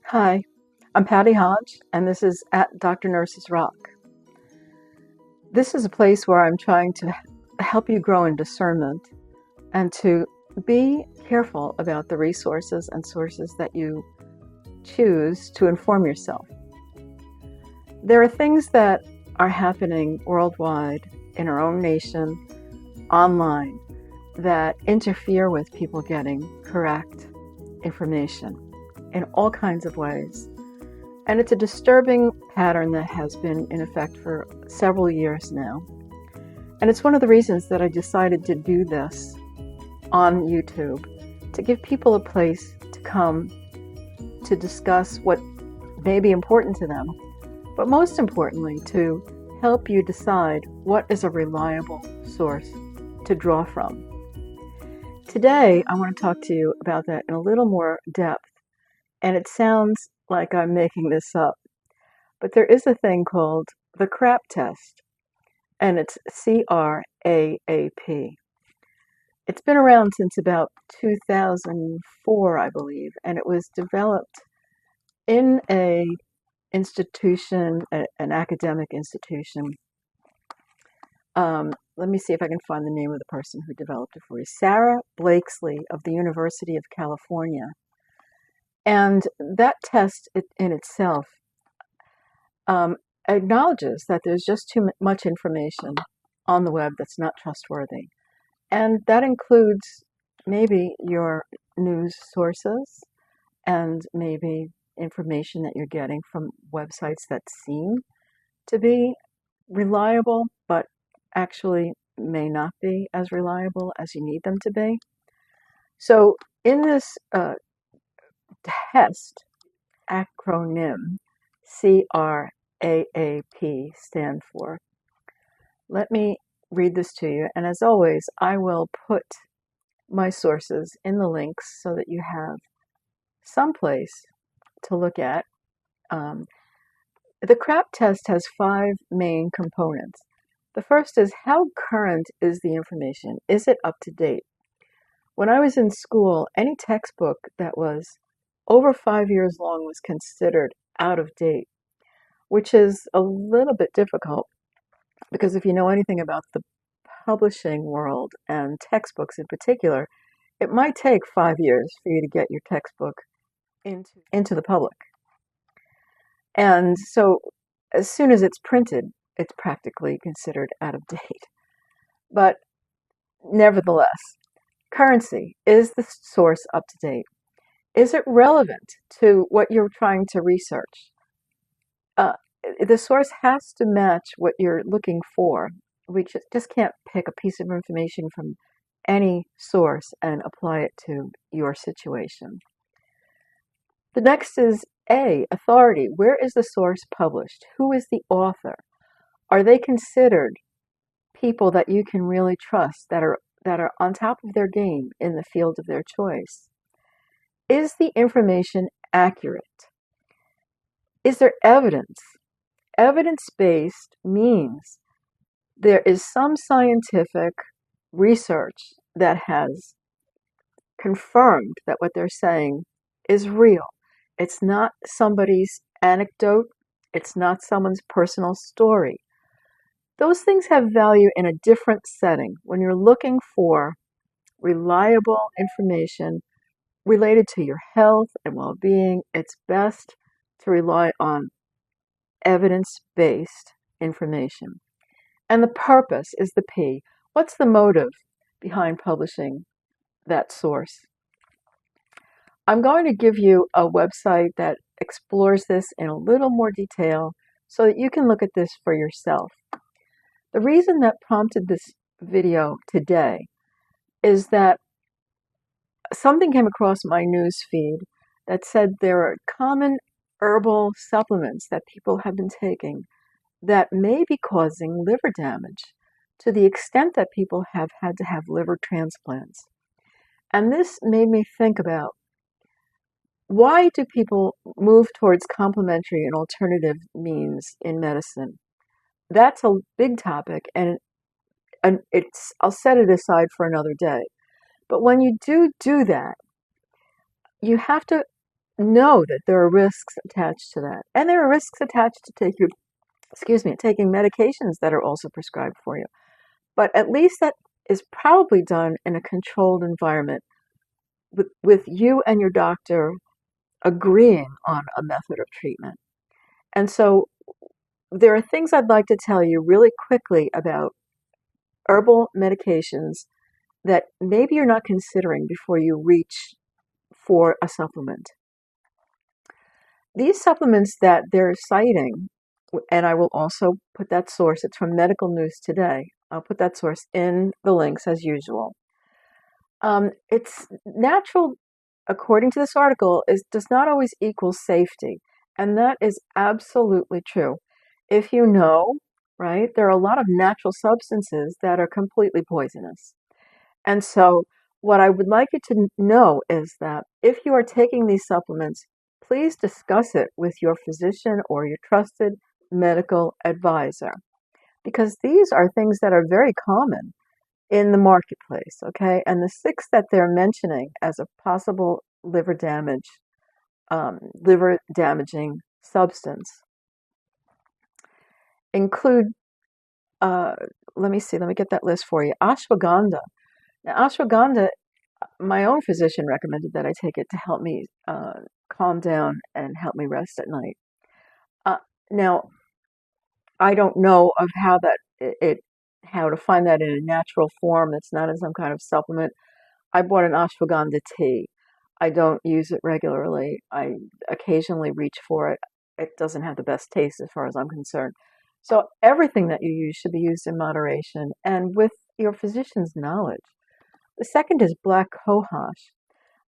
Hi, I'm Patty Hodge, and this is at Dr. Nurse's Rock. This is a place where I'm trying to help you grow in discernment and to be careful about the resources and sources that you choose to inform yourself. There are things that are happening worldwide, in our own nation, online, that interfere with people getting correct information in all kinds of ways. And it's a disturbing pattern that has been in effect for several years now. And it's one of the reasons that I decided to do this on YouTube, to give people a place to come to discuss what may be important to them, but most importantly, to help you decide what is a reliable source to draw from. Today, I want to talk to you about that in a little more depth. And it sounds like I'm making this up, but there is a thing called the C.R.A.A.P test, and it's C.R.A.A.P. It's been around since about 2004, I believe, and it was developed in an institution, an academic institution. Let me see if I can find the name of the person who developed it for you. Sarah Blakesley of the University of California. And that test in itself acknowledges that there's just too much information on the web that's not trustworthy. And that includes maybe your news sources and maybe information that you're getting from websites that seem to be reliable, but actually may not be as reliable as you need them to be. So in this test, acronym C.R.A.A.P stand for. Let me read this to you, and as always, I will put my sources in the links so that you have some place to look at. The C.R.A.A.P test has 5 main components. The first is, how current is the information? Is it up to date? When I was in school, any textbook that was over 5 years long was considered out of date, which is a little bit difficult because if you know anything about the publishing world and textbooks in particular, it might take 5 years for you to get your textbook into the public. And so as soon as it's printed, it's practically considered out of date. But nevertheless, currency, is the source up to date? Is it relevant to what you're trying to research? The source has to match what you're looking for. We just can't pick a piece of information from any source and apply it to your situation. The next is A, authority. Where is the source published? Who is the author? Are they considered people that you can really trust, that are on top of their game in the field of their choice? Is the information accurate? Is there evidence? Evidence-based means there is some scientific research that has confirmed that what they're saying is real. It's not somebody's anecdote. It's not someone's personal story. Those things have value in a different setting. When you're looking for reliable information related to your health and well-being, it's best to rely on evidence-based information. And the purpose is the P. What's the motive behind publishing that source? I'm going to give you a website that explores this in a little more detail so that you can look at this for yourself. The reason that prompted this video today is that something came across my news feed that said there are common herbal supplements that people have been taking that may be causing liver damage to the extent that people have had to have liver transplants. And this made me think about, why do people move towards complementary and alternative means in medicine? That's a big topic, and I'll set it aside for another day. But when you do that, you have to know that there are risks attached to that. And there are risks attached to taking medications that are also prescribed for you. But at least that is probably done in a controlled environment with you and your doctor agreeing on a method of treatment. And so there are things I'd like to tell you really quickly about herbal medications that maybe you're not considering before you reach for a supplement. These supplements that they're citing, and I will also put that source, it's from Medical News Today. I'll put that source in the links as usual. It's natural, according to this article, does not always equal safety. And that is absolutely true. If you know, right, there are a lot of natural substances that are completely poisonous. And so, what I would like you to know is that if you are taking these supplements, please discuss it with your physician or your trusted medical advisor, because these are things that are very common in the marketplace, okay? And the six that they're mentioning as a possible liver damaging substance include, let me get that list for you. Ashwagandha. Now, ashwagandha, my own physician recommended that I take it to help me calm down and help me rest at night. Now, I don't know of how to find that in a natural form. It's not in some kind of supplement. I bought an ashwagandha tea. I don't use it regularly. I occasionally reach for it. It doesn't have the best taste as far as I'm concerned. So everything that you use should be used in moderation and with your physician's knowledge. The second is black cohosh.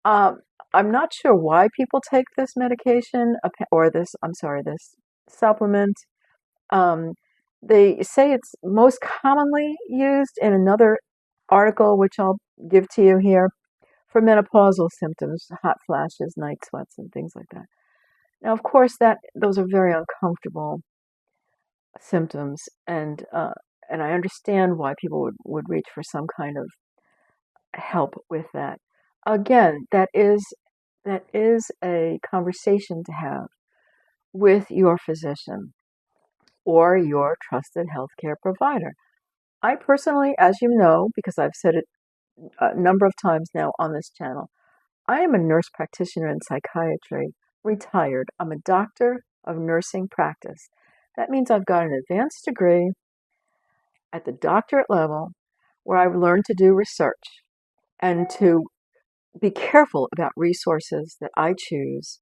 I'm not sure why people take this medication or this supplement. Um, they say it's most commonly used in another article, which I'll give to you here, for menopausal symptoms, hot flashes, night sweats, and things like that. Now, of course, those are very uncomfortable symptoms, and I understand why people would reach for some kind of help with that. Again, that is a conversation to have with your physician or your trusted healthcare provider. I personally, as you know, because I've said it a number of times now on this channel, I am a nurse practitioner in psychiatry, retired. I'm a doctor of nursing practice. That means I've got an advanced degree at the doctorate level where I've learned to do research and to be careful about resources that I choose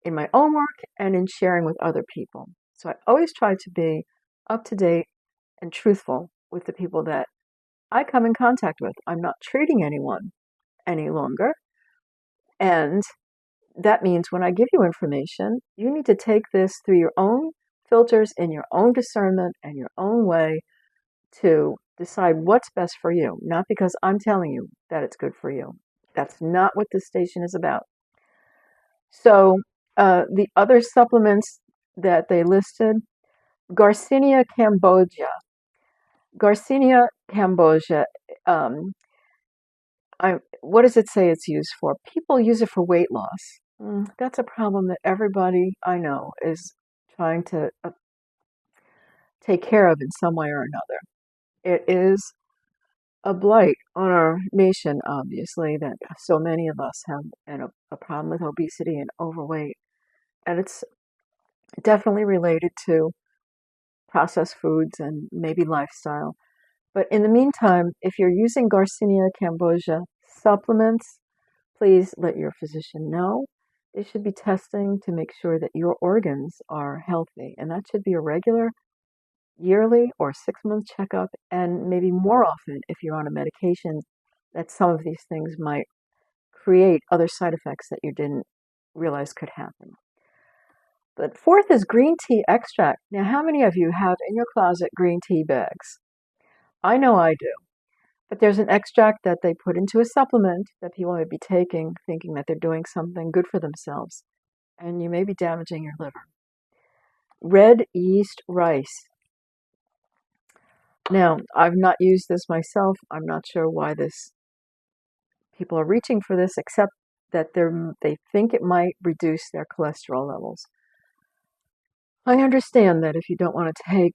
in my own work and in sharing with other people. So I always try to be up to date and truthful with the people that I come in contact with. I'm not treating anyone any longer. And that means when I give you information, you need to take this through your own filters in your own discernment and your own way to decide what's best for you, not because I'm telling you that it's good for you. That's not what this station is about. So the other supplements that they listed, Garcinia cambogia. Garcinia cambogia, what does it say it's used for? People use it for weight loss. That's a problem that everybody I know is trying to take care of in some way or another. It is a blight on our nation, obviously, that so many of us have a problem with obesity and overweight. And it's definitely related to processed foods and maybe lifestyle. But in the meantime, if you're using Garcinia cambogia supplements, please let your physician know. They should be testing to make sure that your organs are healthy. And that should be a regular yearly or 6-month checkup, and maybe more often if you're on a medication that some of these things might create other side effects that you didn't realize could happen. But fourth is green tea extract. Now, how many of you have in your closet green tea bags? I know I do. But there's an extract that they put into a supplement that people may be taking, thinking that they're doing something good for themselves, and you may be damaging your liver. Red yeast rice. Now, I've not used this myself. I'm not sure why people are reaching for this, except that they think it might reduce their cholesterol levels. I understand that if you don't want to take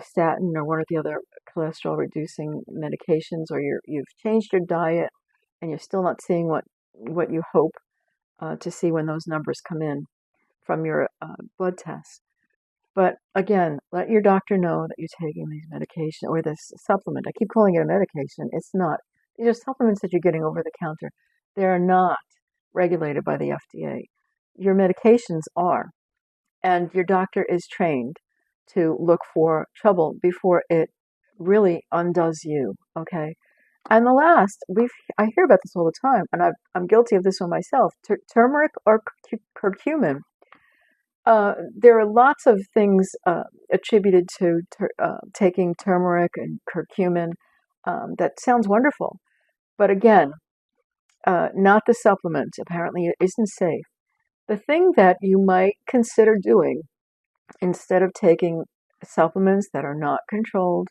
statin or one of the other cholesterol reducing medications, or you've changed your diet and you're still not seeing what you hope to see when those numbers come in from your blood tests. But again, let your doctor know that you're taking these medication or this supplement. I keep calling it a medication. It's not. These are supplements that you're getting over the counter. They're not regulated by the FDA. Your medications are. And your doctor is trained to look for trouble before it really undoes you, okay? And the last, I hear about this all the time, and I'm guilty of this one myself. Turmeric or curcumin. There are lots of things attributed to taking turmeric and curcumin. That sounds wonderful, but again, not the supplement. Apparently, it isn't safe. The thing that you might consider doing instead of taking supplements that are not controlled,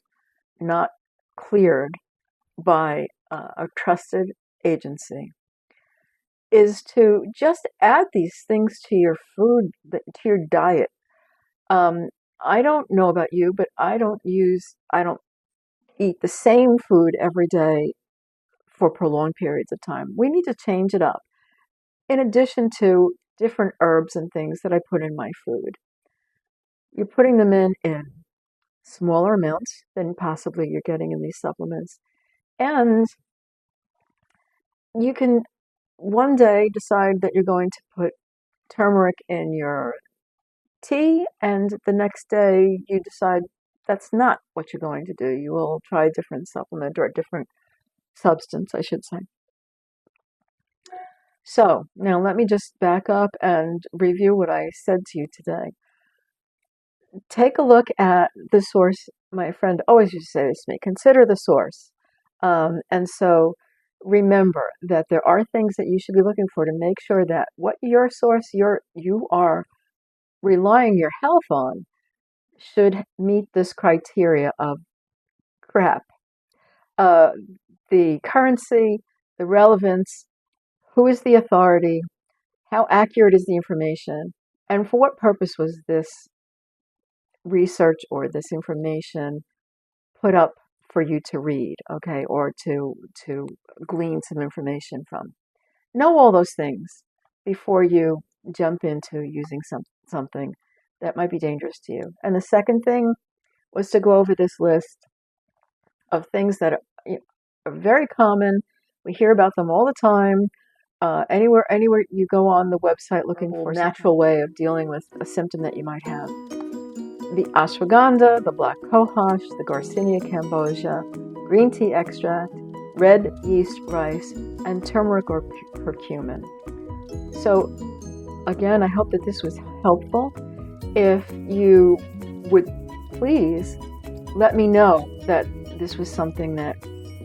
not cleared by a trusted agency, is to just add these things to your food, to your diet. I don't know about you, but I don't eat the same food every day for prolonged periods of time. We need to change it up. In addition to different herbs and things that I put in my food, you're putting them in smaller amounts than possibly you're getting in these supplements. And you can one day decide that you're going to put turmeric in your tea, and the next day you decide that's not what you're going to do. You will try a different supplement or a different substance, I should say. So now let me just back up and review what I said to you today. Take a look at the source. My friend always used to say this to me, consider the source. And so remember that there are things that you should be looking for to make sure that what your source you are relying your health on should meet this criteria of C.R.A.A.P. The currency, the relevance, who is the authority, how accurate is the information, and for what purpose was this research or this information put up for you to read, okay, or to glean some information from. Know all those things before you jump into using something that might be dangerous to you. And the second thing was to go over this list of things that are very common. We hear about them all the time. Anywhere you go on the website looking for a natural way of dealing with a symptom that you might have. The ashwagandha, the black cohosh, the Garcinia cambogia, green tea extract, red yeast rice, and turmeric or curcumin. So again, I hope that this was helpful. If you would please let me know that this was something that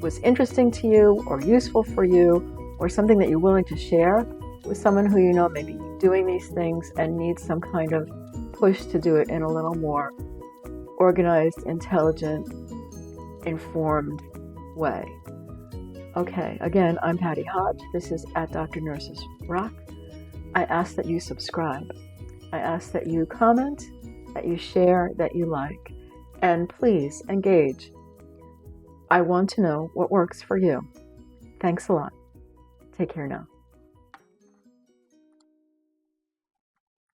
was interesting to you or useful for you, or something that you're willing to share with someone who you know may be doing these things and needs some kind of push to do it in a little more organized, intelligent, informed way. Okay, again, I'm Patty Hodge. This is at Dr. Nurses Rock. I ask that you subscribe. I ask that you comment, that you share, that you like, and please engage. I want to know what works for you. Thanks a lot. Take care now.